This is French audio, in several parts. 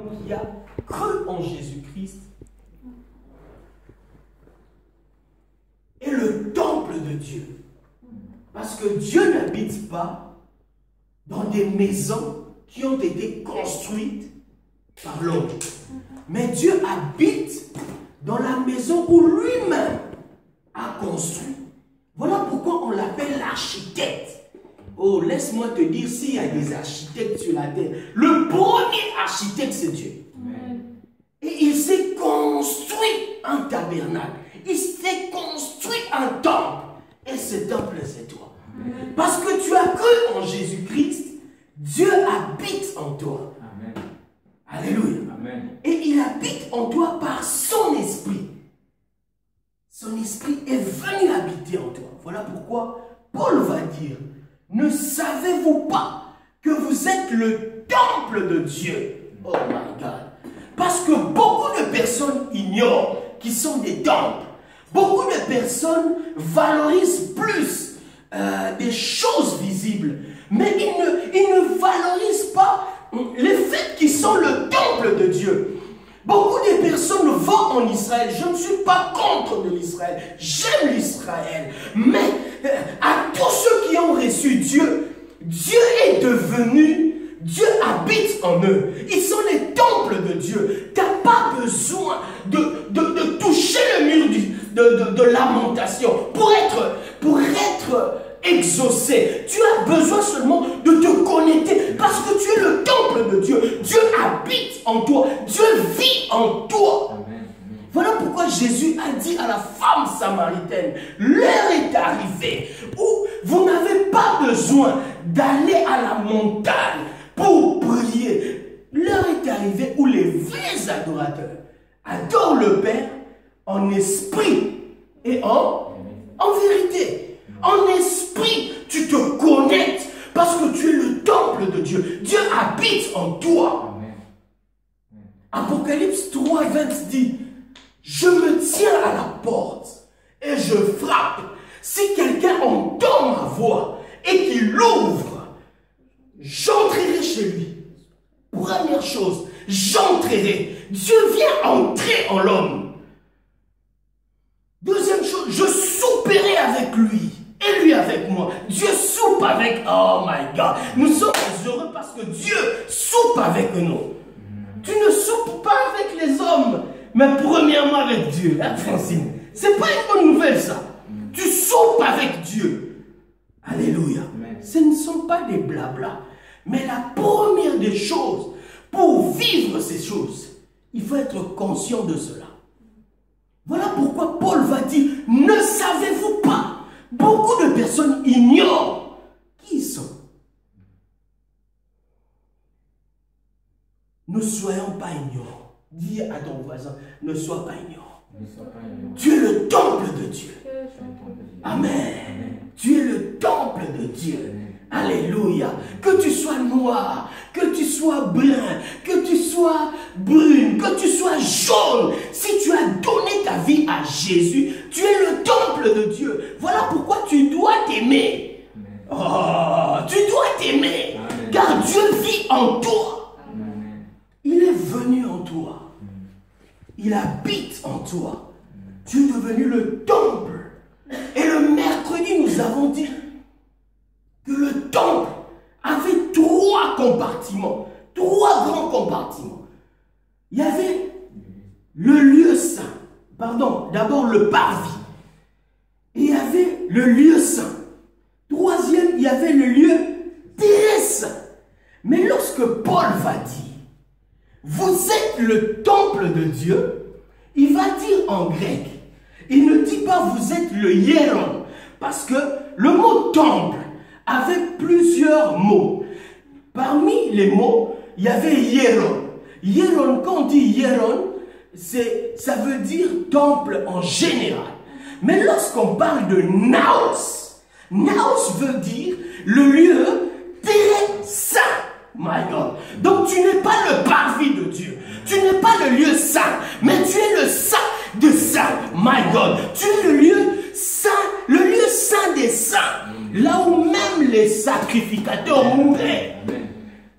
qui a cru en Jésus-Christ est le temple de Dieu. Parce que Dieu n'habite pas dans des maisons qui ont été construites par l'homme. Mais Dieu habite dans la maison où lui-même a construit. Voilà pourquoi on l'appelle l'architecte. Oh, laisse-moi te dire, s'il y a des architectes sur la terre, le premier architecte, c'est Dieu. Amen. Et il s'est construit un tabernacle. Il s'est construit un temple. Et ce temple, c'est toi. Amen. Parce que tu as cru en Jésus-Christ, Dieu habite en toi. Amen. Alléluia. Amen. Et il habite en toi par son esprit. Son esprit est venu habiter en toi. Voilà pourquoi Paul va dire, ne savez-vous pas que vous êtes le temple de Dieu? Oh my God. Parce que beaucoup de personnes ignorent qu'ils sont des temples. Beaucoup de personnes valorisent plus des choses visibles. Mais ils ne valorisent pas les faits qui sont le temple de Dieu. Beaucoup de personnes vont en Israël. Je ne suis pas contre de l'Israël. J'aime l'Israël. Mais à tous ceux qui ont reçu Dieu, Dieu est devenu, Dieu habite en eux. Ils sont les temples de Dieu. Tu n'as pas besoin de toucher le mur de lamentation pour être exaucé. Tu as besoin seulement de te connecter parce que tu es le temple de Dieu. Dieu habite en toi. Dieu vit en toi. Amen. Voilà pourquoi Jésus a dit à la femme samaritaine, l'heure est arrivée où vous n'avez pas besoin d'aller à la montagne pour prier. L'heure est arrivée où les vrais adorateurs adorent le Père en esprit et en vérité. En esprit, tu te connectes parce que tu es le temple de Dieu. Dieu habite en toi. Amen. Apocalypse 3:20 dit, je me tiens à la porte et je frappe. Si quelqu'un entend ma voix et qu'il l'ouvre, j'entrerai chez lui. Première chose, j'entrerai. Dieu vient entrer en l'homme. Deuxième chose, je souperai avec lui. Et lui avec moi. Dieu soupe avec... Oh my God. Nous sommes heureux parce que Dieu soupe avec nous. Tu ne soupes pas avec les hommes, mais premièrement avec Dieu. Hein, Francine? C'est pas une bonne nouvelle ça. Tu soupes avec Dieu. Alléluia. Ce ne sont pas des blabla. Mais la première des choses, pour vivre ces choses, il faut être conscient de cela. Voilà pourquoi Paul va dire, ne savez-vous pas? Beaucoup de personnes ignorent qui ils sont. Ne soyons pas ignorants. Dis à ton voisin, ne sois pas ignorant. Tu es le temple de Dieu. Amen. Tu es le temple de Dieu. Alléluia. Que tu sois noir, que tu sois brun, que tu sois brune, que tu sois jaune. Si tu as donné ta vie à Jésus, tu es le temple de Dieu. Voilà pourquoi tu dois t'aimer. Oh, tu dois t'aimer. Car Dieu vit en toi. Il est venu en toi. Il habite en toi. Tu es devenu le temple. Et le mercredi, nous avons dit que le temple avait 3 compartiments, 3 grands compartiments. Il y avait le lieu saint, pardon, d'abord le parvis. Et il y avait le lieu saint. Troisième, il y avait le lieu très saint. Mais lorsque Paul va dire, vous êtes le temple de Dieu, il va dire en grec, il ne dit pas vous êtes le hieron, parce que le mot temple avait plusieurs mots. Parmi les mots, il y avait hieron. Hieron, quand on dit hieron, ça veut dire temple en général. Mais lorsqu'on parle de naos, naos veut dire le lieu très saint. My God. Donc tu n'es pas le parvis de Dieu. Tu n'es pas le lieu saint, mais tu es le saint de saints. My God. Tu es le lieu saint des saints. Là où même les sacrificateurs mouraient.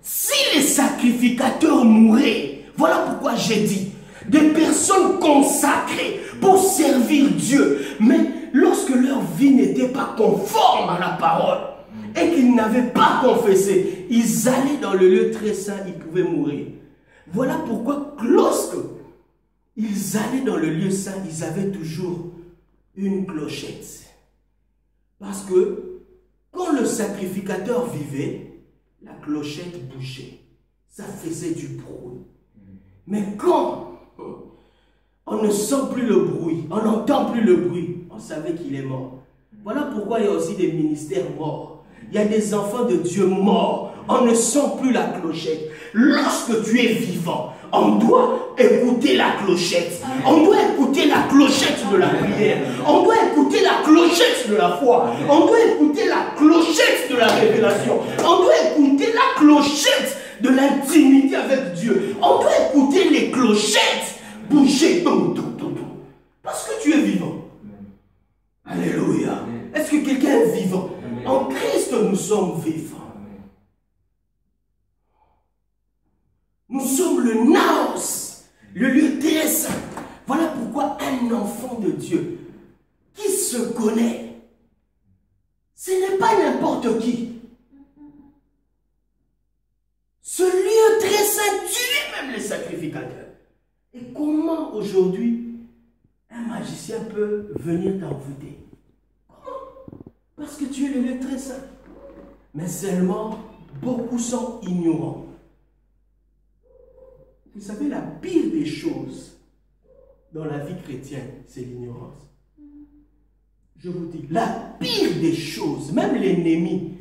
Si les sacrificateurs mouraient, voilà j'ai dit, des personnes consacrées pour servir Dieu. Mais lorsque leur vie n'était pas conforme à la parole et qu'ils n'avaient pas confessé, ils allaient dans le lieu très saint, ils pouvaient mourir. Voilà pourquoi lorsque ils allaient dans le lieu saint, ils avaient toujours une clochette. Parce que quand le sacrificateur vivait, la clochette bougeait. Ça faisait du bruit. Mais quand on ne sent plus le bruit, on n'entend plus le bruit, on savait qu'il est mort. Voilà pourquoi il y a aussi des ministères morts. Il y a des enfants de Dieu morts. On ne sent plus la clochette. Lorsque tu es vivant, on doit écouter la clochette. On doit écouter la clochette de la prière. On doit écouter la clochette de la foi. On doit écouter la clochette de la révélation. On doit écouter la clochette de l'intimité avec Dieu. On doit écouter les clochettes bouger. Parce que tu es vivant. Alléluia. Est-ce que quelqu'un est vivant? En Christ, nous sommes vivants. Nous sommes le naos, le lieu très saint. Voilà pourquoi un enfant de Dieu qui se connaît, ce n'est pas n'importe qui. Ce lieu très saint tue même les sacrificateurs. Et comment aujourd'hui un magicien peut venir t'envoûter? Comment? Parce que tu es le lieu très saint. Mais seulement, beaucoup sont ignorants. Vous savez, la pire des choses dans la vie chrétienne, c'est l'ignorance. Je vous dis, la pire des choses, même l'ennemi,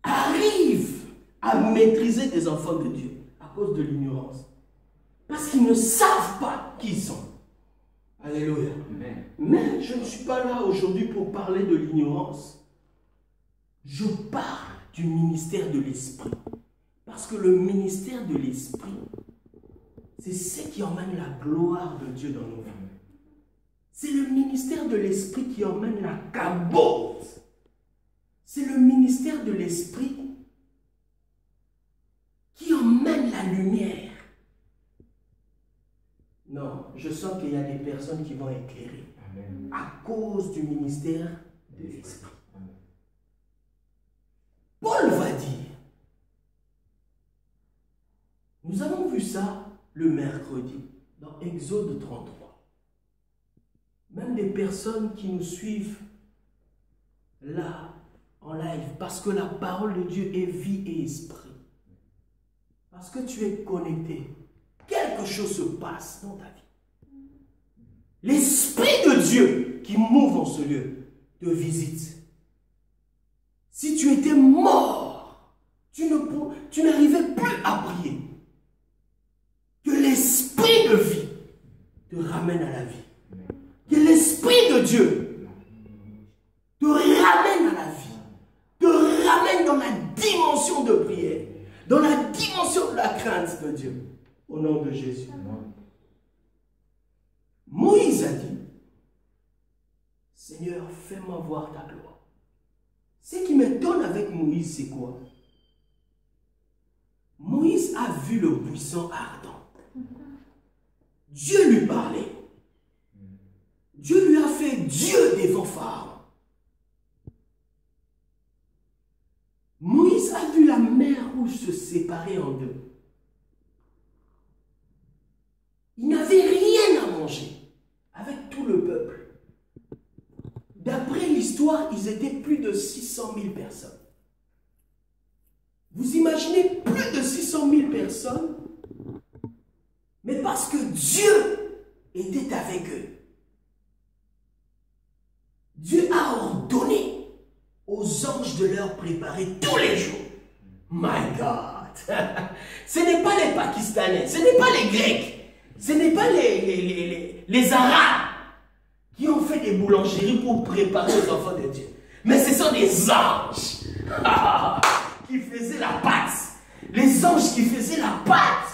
arrive à maîtriser des enfants de Dieu à cause de l'ignorance. Parce qu'ils ne savent pas qui ils sont. Alléluia. Amen. Mais je ne suis pas là aujourd'hui pour parler de l'ignorance. Je parle du ministère de l'Esprit. Parce que le ministère de l'Esprit, c'est ce qui emmène la gloire de Dieu dans nos vies. C'est le ministère de l'Esprit qui emmène la cabote. C'est le ministère de l'Esprit qui emmène la lumière. Non, je sens qu'il y a des personnes qui vont éclairer à cause du ministère de l'Esprit. Paul va dire, nous avons vu ça le mercredi, dans Exode 33. Même des personnes qui nous suivent là, en live, parce que la parole de Dieu est vie et esprit. Parce que tu es connecté. Quelque chose se passe dans ta vie. L'Esprit de Dieu qui m'ouvre en ce lieu te visite. Si tu étais mort, tu n'arrivais plus à prier. Que l'Esprit de vie te ramène à la vie. Que l'Esprit de Dieu te ramène à la vie. Te ramène dans la dimension de prière. Dans la dimension de la crainte de Dieu. Au nom de Jésus. Moïse a dit, Seigneur, fais-moi voir ta gloire. Ce qui m'étonne avec Moïse, c'est quoi? Moïse a vu le buisson ardent. Dieu lui parlait. Dieu lui a fait Dieu devant Pharaon. Moïse a vu la mer Rouge se séparer en deux. Il n'avait rien à manger avec tout le peuple. D'après l'histoire, ils étaient plus de 600 000 personnes. Vous imaginez plus de 600 000 personnes, mais parce que Dieu était avec eux. Dieu a ordonné aux anges de leur préparer tous les jours. My God! Ce n'est pas les Pakistanais, ce n'est pas les Grecs, ce n'est pas les Arabes qui ont fait des boulangeries pour préparer les enfants de Dieu. Mais ce sont des anges qui faisaient la pâte. Les anges qui faisaient la pâte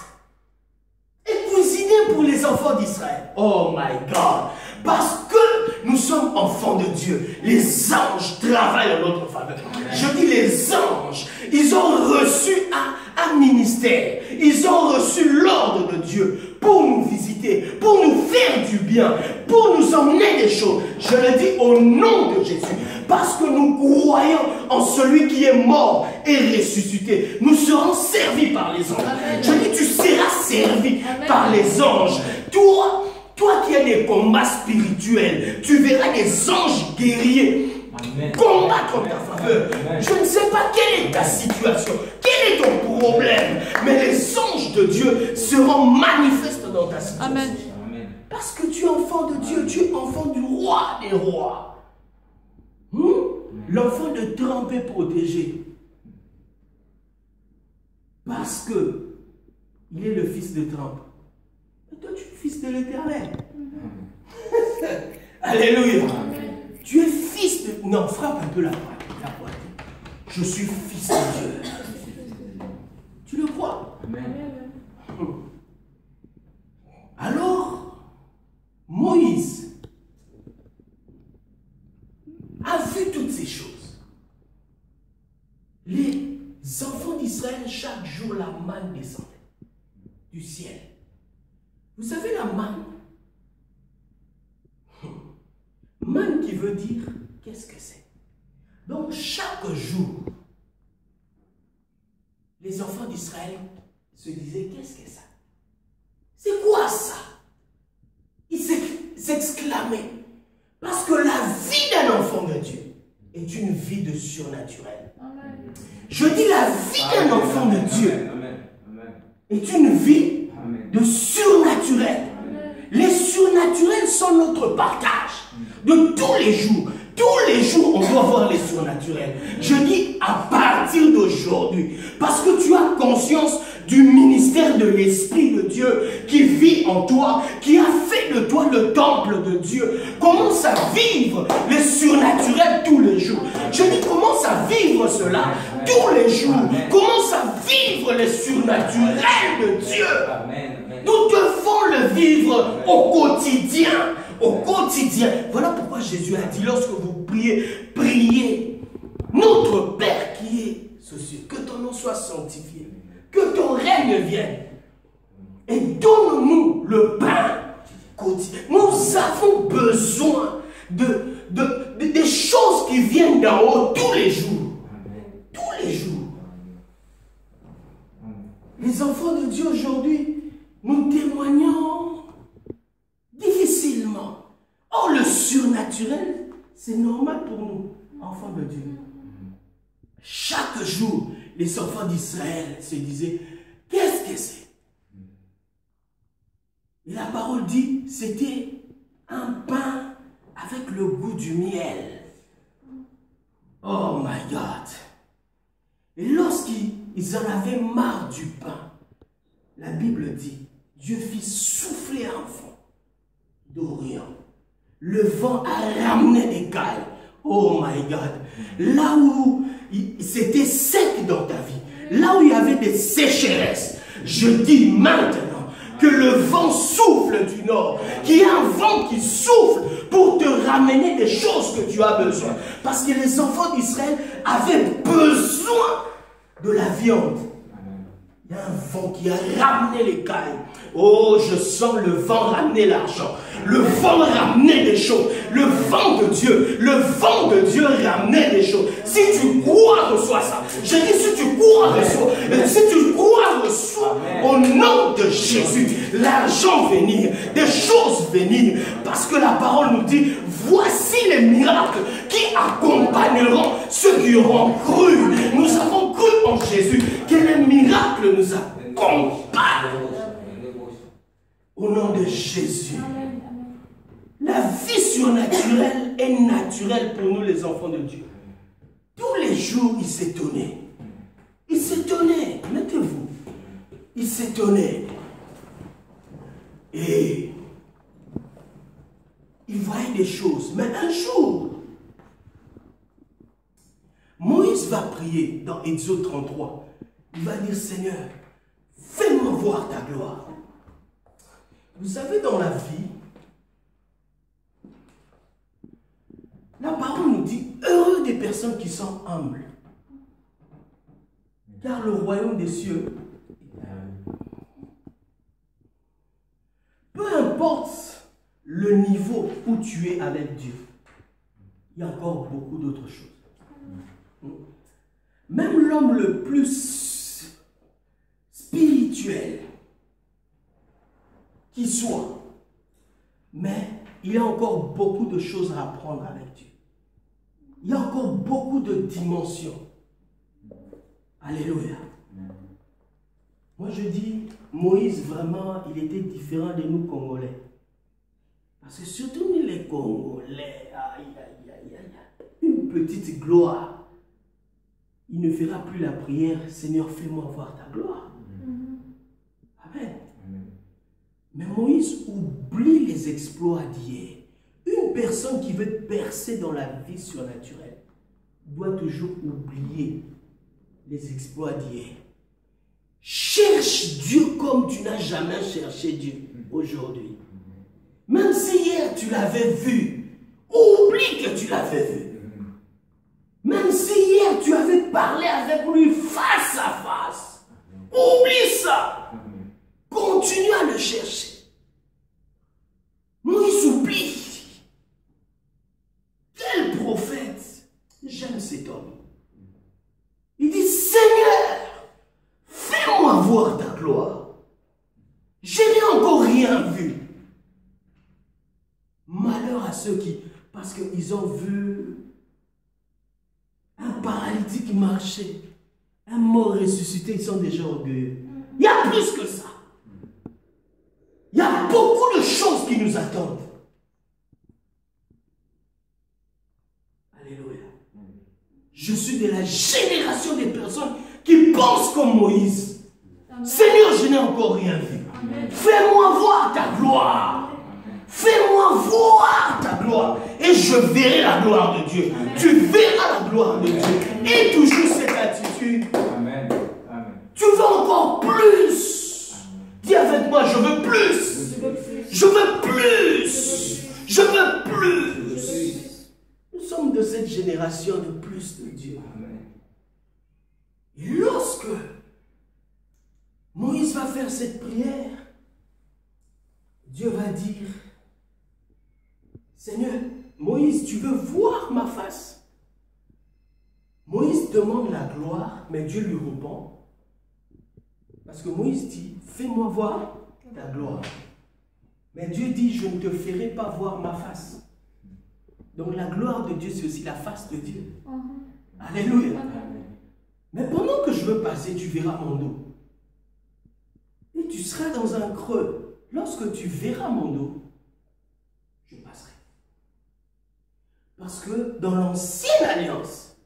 et cuisinaient pour les enfants d'Israël. Oh my God! Parce que nous sommes enfants de Dieu. Les anges travaillent en notre faveur. Je dis les anges, ils ont reçu un ministère. Ils ont reçu l'ordre de Dieu pour nous visiter, pour nous faire du bien, pour nous emmener des choses. Je le dis au nom de Jésus, parce que nous croyons en celui qui est mort et ressuscité. Nous serons servis par les anges. Amen. Je dis, tu seras servi Amen. Par les anges. Toi qui as des combats spirituels, tu verras des anges guerriers Amen. Combattre en ta faveur. Amen. Je ne sais pas quelle est ta situation, quel est ton problème, mais les anges de Dieu seront manifestes dans ta situation. Amen. Parce que tu es enfant de Dieu, tu es enfant du roi des rois. L'enfant de Trump est protégé. Parce que il est le fils de Trump. Et toi, tu es le fils de l'Éternel. Alléluia. Tu es fils de... Non, frappe un peu la poitrine. Je suis fils de Dieu. Tu le crois? Amen. Alors, Moïse a vu toutes ces choses. Les enfants d'Israël, chaque jour, la manne descendait du ciel. Vous savez la manne? Manne qui veut dire, qu'est-ce que c'est? Donc, chaque jour, les enfants d'Israël se disaient, qu'est-ce que c'est ça? C'est quoi ça? Ils s'exclamaient. Parce que la vie d'un enfant de Dieu est une vie de surnaturel. Amen. Je dis la vie d'un enfant de Dieu est une vie de surnaturel. Les surnaturels sont notre partage de tous les jours. Tous les jours, on doit voir les surnaturels. Je dis à partir d'aujourd'hui, parce que tu as conscience du ministère de l'Esprit de Dieu qui vit en toi, qui a fait de toi le temple de Dieu. Commence à vivre les surnaturels tous les jours. Je dis, commence à vivre cela tous les jours. Commence à vivre les surnaturels de Dieu. Nous devons le vivre au quotidien. Au quotidien. Voilà pourquoi Jésus a dit, lorsque vous priez, priez. Notre Père qui est aux cieux, que ton nom soit sanctifié, que ton règne vienne. Et donne-nous le pain quotidien. Nous avons besoin des choses qui viennent d'en haut tous les jours. Tous les jours. Les enfants de Dieu aujourd'hui, nous témoignons difficilement. Or, le surnaturel, c'est normal pour nous, enfants de Dieu. Chaque jour, les enfants d'Israël se disaient, qu'est-ce que c'est? Et la parole dit, c'était un pain avec le goût du miel. Oh my God! Et lorsqu'ils en avaient marre du pain, la Bible dit, Dieu fit souffler un vent d'Orient. Le vent a ramené des cailles. Oh my God! Là où c'était sec dans ta vie, là où il y avait des sécheresses, je dis maintenant que le vent souffle du nord, qu'il y a un vent qui souffle pour te ramener des choses que tu as besoin. Parce que les enfants d'Israël avaient besoin de la viande. Il y a un vent qui a ramené les cailles. Oh, je sens le vent ramener l'argent. Le vent ramener des choses. Le vent de Dieu ramener des choses. Si tu crois, reçois ça. Je dis, si tu crois, reçois. Si tu crois, reçois. Au nom de Jésus, l'argent venir, des choses venir. Parce que la parole nous dit, voici les miracles qui accompagneront ceux qui auront cru. Nous avons cru en Jésus, que les miracles nous accompagnent. Au nom de Jésus. La vie surnaturelle est naturelle pour nous les enfants de Dieu. Tous les jours, il s'étonnait. Il s'étonnait. Mettez-vous. Il s'étonnait. Et il voyait des choses. Mais un jour, Moïse va prier dans Exode 33. Il va dire, Seigneur, fais-moi voir ta gloire. Vous savez, dans la vie, la parole nous dit, heureux des personnes qui sont humbles. Car le royaume des cieux, où tu es avec Dieu, il y a encore beaucoup d'autres choses. Même l'homme le plus spirituel qui soit, mais il y a encore beaucoup de choses à apprendre avec Dieu. Il y a encore beaucoup de dimensions. Alléluia. Moi je dis, Moïse vraiment, il était différent de nous Congolais. Parce que surtout nous les Congolais, une petite gloire. Il ne fera plus la prière, Seigneur, fais-moi voir ta gloire. Amen. Mais Moïse oublie les exploits d'hier. Une personne qui veut percer dans la vie surnaturelle doit toujours oublier les exploits d'hier. Cherche Dieu comme tu n'as jamais cherché Dieu aujourd'hui. Même si hier tu l'avais vu, oublie que tu l'avais vu. Même si hier tu avais parlé avec lui face à face, oublie ça. Continue à le chercher. Moïse oublie. Quel prophète. J'aime cet homme. Il dit, Seigneur, fais-moi voir ta gloire. Je n'ai encore rien vu. Malheur à ceux qui, parce qu'ils ont vu un paralytique marcher, un mort ressuscité, ils sont déjà orgueilleux. Il y a plus que ça. Il y a beaucoup de choses qui nous attendent. Alléluia. Je suis de la génération des personnes qui pensent comme Moïse. Seigneur, je n'ai encore rien vu. Fais-moi voir ta gloire. Fais-moi voir ta gloire. Et je verrai la gloire de Dieu. Amen. Tu verras la gloire de Dieu. Et toujours cette attitude. Amen. Amen. Tu veux encore plus. Amen. Dis avec moi, je veux plus. Je veux plus. Je veux plus. Nous sommes de cette génération de plus de Dieu. Amen. Et lorsque Moïse va faire cette prière, Dieu va dire, Seigneur, Moïse, tu veux voir ma face? Moïse demande la gloire, mais Dieu lui répond. Parce que Moïse dit, fais-moi voir ta gloire. Mais Dieu dit, je ne te ferai pas voir ma face. Donc la gloire de Dieu, c'est aussi la face de Dieu. Alléluia. Mais pendant que je veux passer, tu verras mon dos. Et tu seras dans un creux. Lorsque tu verras mon dos, je passerai. Parce que dans l'ancienne alliance,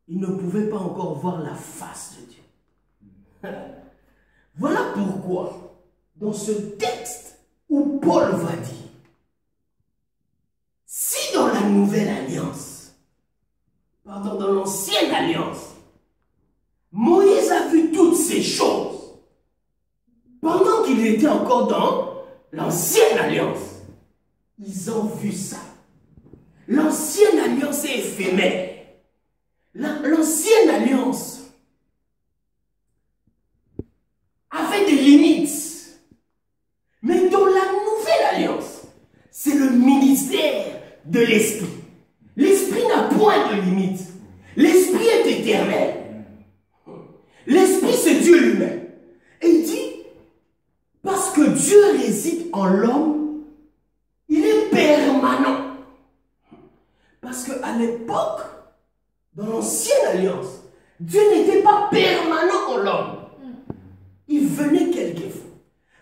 il ne pouvait pas encore voir la face de Dieu. Voilà pourquoi, dans ce texte où Paul va dire, si dans la nouvelle alliance, pardon, dans l'ancienne alliance, Moïse a vu toutes ces choses, pendant qu'il était encore dans l'ancienne alliance, ils ont vu ça. L'ancienne alliance est éphémère. L'ancienne alliance avait des limites. Mais dans la nouvelle alliance, c'est le ministère de l'Esprit. L'Esprit n'a point de limite. L'Esprit est éternel. L'Esprit, c'est Dieu lui-même. Et il dit, parce que Dieu réside en l'homme, il est permanent. Parce qu'à l'époque, dans l'ancienne alliance, Dieu n'était pas permanent en l'homme. Il venait quelquefois.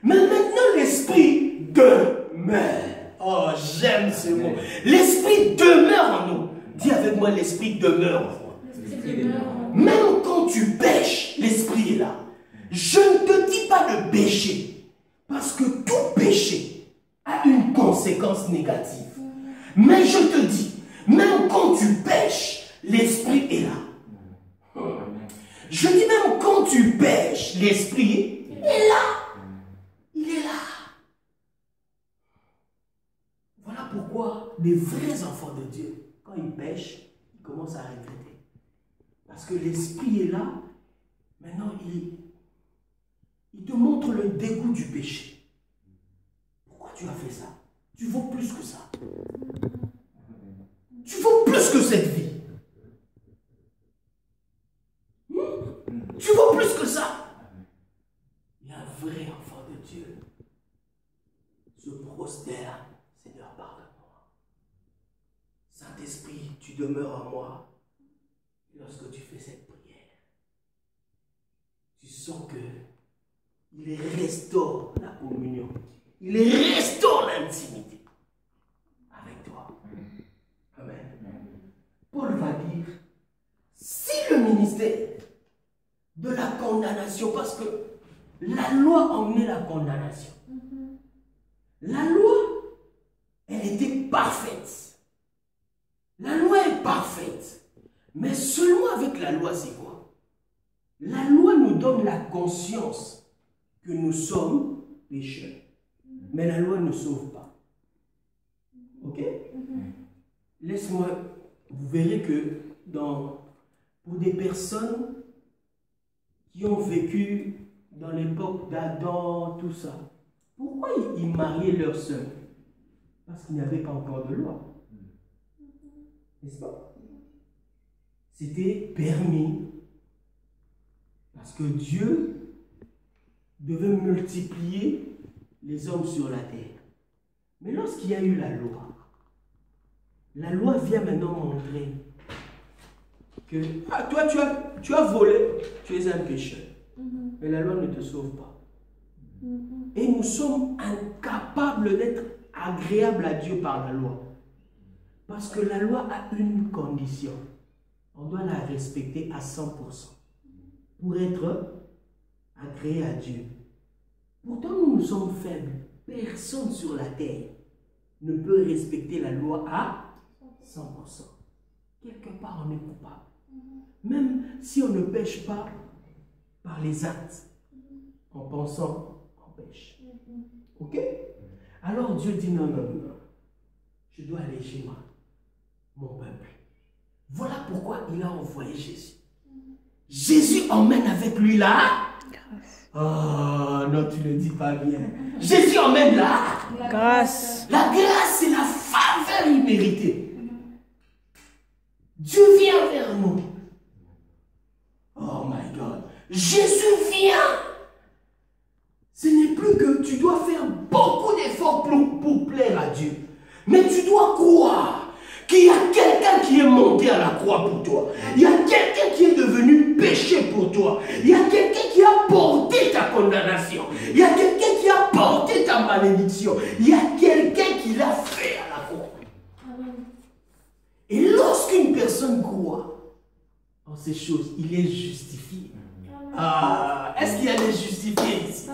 Mais maintenant, l'Esprit demeure. Oh, j'aime ce mot. L'Esprit demeure en nous. Dis avec moi, l'Esprit demeure en moi. Même quand tu pêches, l'Esprit est là. Je ne te dis pas de pécher. Parce que tout péché a une conséquence négative. Mais je te dis, même quand tu pêches, l'Esprit est là. Je dis même quand tu pêches, l'Esprit est là. Il est là. Voilà pourquoi les vrais enfants de Dieu, quand ils pêchent, ils commencent à regretter. Parce que l'Esprit est là. Maintenant, il te montre le dégoût du péché. Pourquoi tu as fait ça? Tu vaux plus que ça. Tu vaux plus que cette vie. Tu vaux plus que ça. Et un vrai enfant de Dieu se prosterne. Seigneur, pardonne-moi. Saint-Esprit, tu demeures en moi. Et lorsque tu fais cette prière, tu sens que il restaure la communion. Il restaure l'intimité avec toi. Amen. Paul va dire, si le ministère de la condamnation, parce que la loi emmenait la condamnation. La loi, elle était parfaite. La loi est parfaite. Mais seulement avec la loi, c'est quoi? La loi nous donne la conscience que nous sommes pécheurs. Mais la loi ne sauve pas. Ok? Laisse-moi, vous verrez que pour des personnes qui ont vécu dans l'époque d'Adam, tout ça, pourquoi ils mariaient leurs sœurs? Parce qu'il n'y avait pas encore de loi. N'est-ce pas? C'était permis. Parce que Dieu devait multiplier les hommes sur la terre. Mais lorsqu'il y a eu la loi vient maintenant montrer que toi tu as volé, tu es un pécheur. Mais la loi ne te sauve pas. Et nous sommes incapables d'être agréables à Dieu par la loi. Parce que la loi a une condition. On doit la respecter à 100% pour être agréé à Dieu. Pourtant, nous sommes faibles. Personne sur la terre ne peut respecter la loi à 100%. Quelque part, on est coupable. Même si on ne pêche pas par les actes, en pensant qu'on pêche. Ok? Alors Dieu dit non, non, non. Je dois aller chez moi, mon peuple. Voilà pourquoi il a envoyé Jésus. Jésus emmène avec lui là. Oh non, tu ne le dis pas bien. Jésus emmène là. La grâce. La grâce, c'est la faveur imméritée. Dieu vient vers nous. Oh my God. Jésus vient. Ce n'est plus que tu dois faire beaucoup d'efforts pour plaire à Dieu. Mais tu dois croire qu'il y a quelqu'un qui est monté à la croix pour toi. Il y a quelqu'un qui est devenu péché pour toi. Il y a quelqu'un qui a porté ta condamnation. Il y a quelqu'un qui a porté ta malédiction. Il y a quelqu'un qui l'a fait à la croix. Et lorsqu'une personne croit en ces choses, il est justifié. Ah, est-ce qu'il y a des justifiés ici?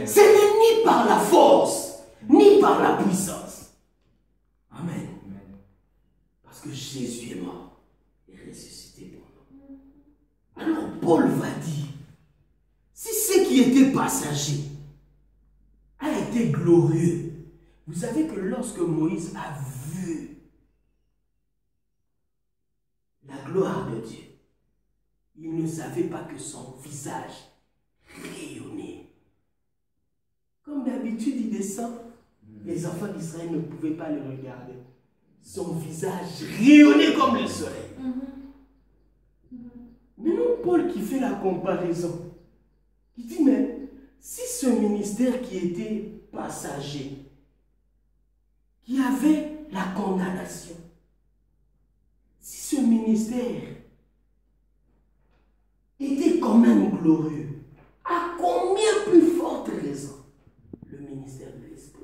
Ce n'est ni par la force, ni par la puissance. Amen. Parce que Jésus est mort et ressuscité pour nous. Alors Paul va dire, si ce qui était passager a été glorieux, vous savez que lorsque Moïse a vu la gloire de Dieu, il ne savait pas que son visage rayonnait. Comme d'habitude, il descend. Les enfants d'Israël ne pouvaient pas le regarder. Son visage rayonnait comme le soleil. Maintenant, Paul qui fait la comparaison, il dit, mais si ce ministère qui était passager, qui avait la condamnation, si ce ministère était quand même glorieux, à combien plus forte raison le ministère de l'Esprit?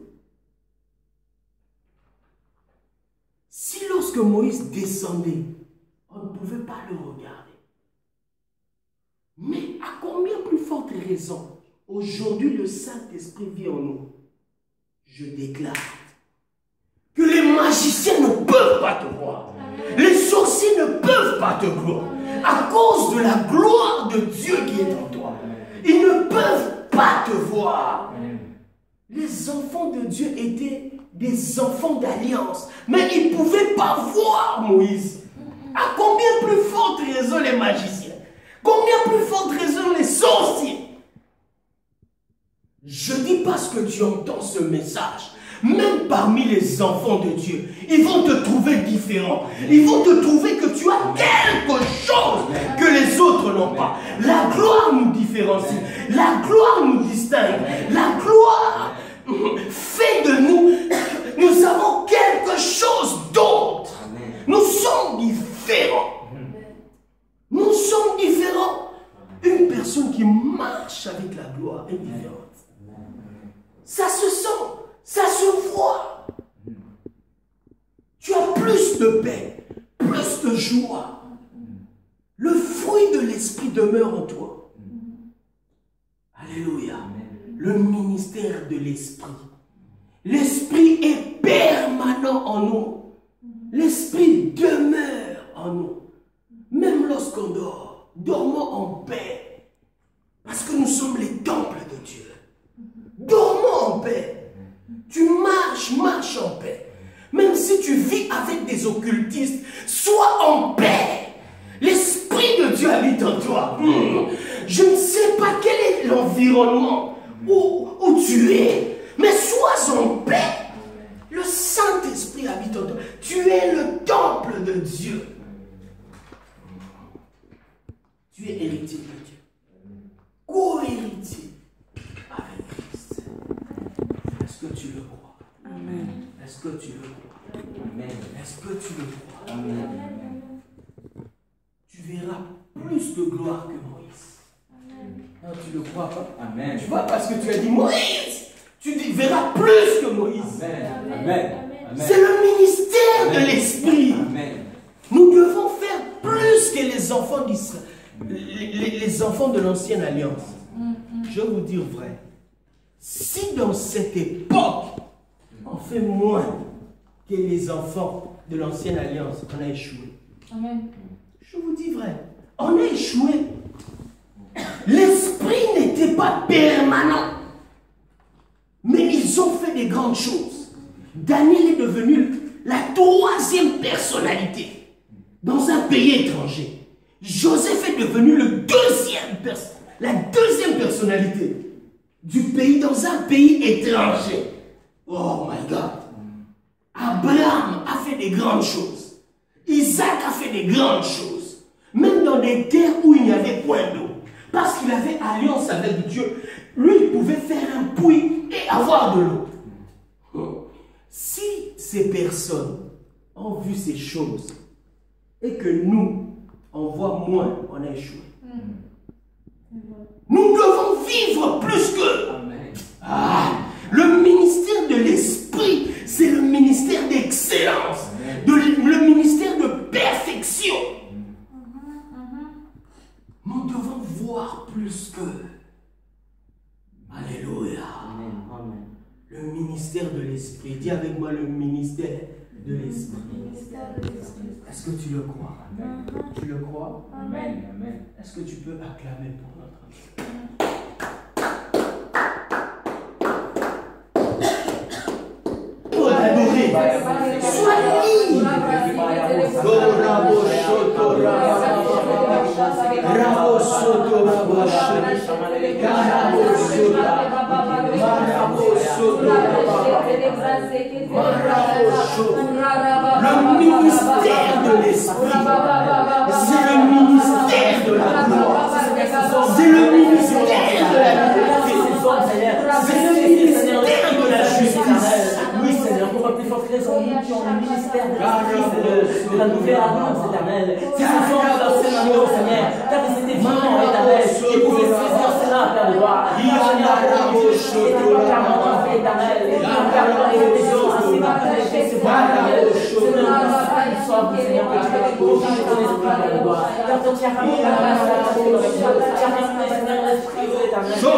Si lorsque Moïse descendait, on ne pouvait pas le regarder, mais à combien plus forte raison aujourd'hui le Saint-Esprit vit en nous? Je déclare que les magiciens ne peuvent pas te voir, les sorciers ne peuvent pas te voir, à cause de la gloire de Dieu qui est en toi. Ils ne peuvent pas te voir. Les enfants de Dieu étaient des enfants d'alliance, mais ils ne pouvaient pas voir Moïse. À combien plus forte raison les magiciens? Combien plus forte raison les sorciers? Je dis parce que tu entends ce message, même parmi les enfants de Dieu, ils vont te trouver différent. Ils vont te trouver que tu as quelque chose que les autres n'ont pas. La gloire nous différencie. La gloire nous distingue. La gloire fait de nous, nous avons quelque chose d'autre. Nous sommes différents. Nous sommes différents. Une personne qui marche avec la gloire est différente. Ça se sent, ça se voit. Tu as plus de paix, plus de joie. Le fruit de l'esprit demeure en toi. Alléluia. Le ministère de l'esprit. L'esprit est permanent en nous. L'esprit demeure en nous. Même lorsqu'on dort, dormons en paix. Parce que nous sommes les temples de Dieu. Dormons en paix. Tu marches en paix. Même si tu vis avec des occultistes, sois en paix. L'Esprit de Dieu habite en toi. Je ne sais pas quel est l'environnement où tu es, mais sois en paix. Le Saint-Esprit habite en toi. Tu es le temple de Dieu. Tu es héritier de Dieu. Co-héritier avec Christ. Est-ce que tu le crois? Amen. Est-ce que tu le crois? Amen. Est-ce que tu le crois? Amen. Tu verras plus de gloire que Moïse. Amen. Non, tu ne le crois pas? Amen. Tu vois, parce que tu as dit Moïse, tu verras plus que Moïse. Amen. Amen. C'est le ministère de l'Esprit. Nous devons faire plus que les enfants d'Israël, les enfants de l'ancienne alliance. Je vais vous dire vrai. Si dans cette époque, on fait moins que les enfants de l'ancienne alliance, on a échoué. Amen. Je vous dis vrai, on a échoué. L'esprit n'était pas permanent. Mais ils ont fait des grandes choses. Daniel est devenu la troisième personnalité dans un pays étranger. Joseph est devenu la deuxième personnalité du pays dans un pays étranger. Oh my God. Abraham a fait des grandes choses. Isaac a fait des grandes choses. Même dans des terres où il n'y avait point d'eau. Parce qu'il avait alliance avec Dieu. Lui, il pouvait faire un puits et avoir de l'eau. Si ces personnes ont vu ces choses et que nous, on voit moins, on a échoué. Nous devons vivre plus qu'eux. Le ministère de l'Esprit, c'est le ministère d'excellence, le ministère de perfection. Nous devons voir plus qu'eux. Alléluia. Le ministère de l'Esprit. Dis avec moi le ministère de l'Esprit. Est-ce que tu le crois? Amen. Tu le crois? Amen. Amen. Est-ce que tu peux acclamer pour notre Dieu? Pour l'adorer. Sois libre. Le ministère de l'Esprit, c'est le ministère de la gloire, c'est le ministère de la vérité, c'est le ministère de la justice. Oui, Seigneur, pour plus forte raison, nous qui ont le ministère de la nouvelle alliance éternelle. Si nous sommes dans ce moment, Seigneur, car c'était vivant éternel, ils pouvaient saisir cela, Père de gloire. Seigneur, c'était pas permanent, éternel, permanent et des choses, c'est pas que c'est bon, éternel. Seigneur, nous sommes, Seigneur, que tu vas confier ton esprit, Père de gloire. Car ton tu as ramené la grâce à la tu as ramené, Seigneur, l'esprit, éternel. C'est